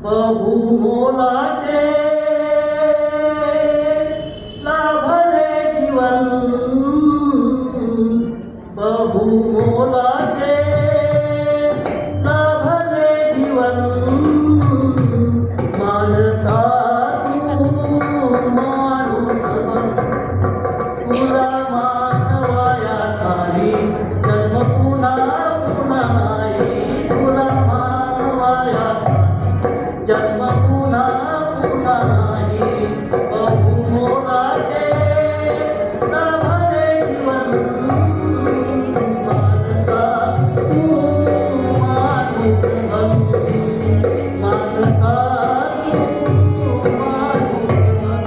बहुमोलाचे लाभले जीवन, बहुमोलाचे लाभले जीवन, माणसा तू माणूस बन, तुला मानवाया ठारी जन्म पुन्हा पुन्हा नाही, तुला मानवाया जन्म पुन्हा पुन्हा नाही, बहुमोलाचे लाभले जीवन, माणसा तू माणूस बन, माणसा तू माणूस बन.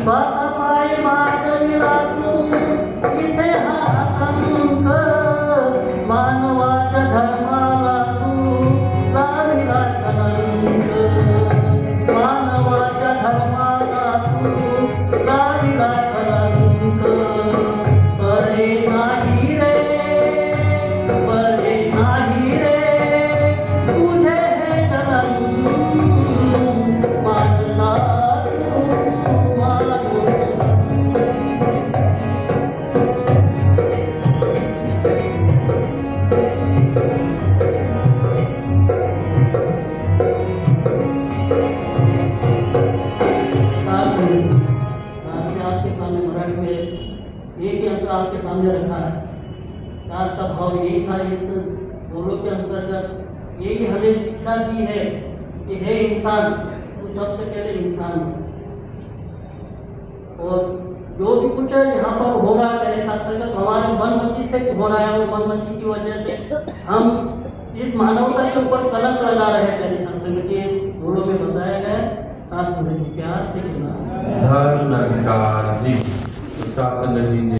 स्वार्थपायी मागविला तू इथे हा आतंक, मानवाच्या धर्माला तू लाविला कलंक, मानवाच्या धर्माला तू लाविला कलंक. बरे नाही रे, बरे नाही रे तुझे हे चलन, माणसा आपके सामने मराठी में एक ही अंतर आपके सामने रखा है. दास का भाव यही था. इस बोलों के अंतर्गत यही हमें शिक्षा दी है कि हे इंसान, तू सबसे पहले इंसान है. और जो भी कुछ यहाँ पर हो रहा है सत्संग हमारे मनमति से हो रहा है, और मनमति की वजह से हम इस मानवता के ऊपर कलंक लगा रहे हैं. पहले सत्संग के बोलों में बताया गया. साथ संगत जी प्यार से कहना धर्म जी, शासन जी ने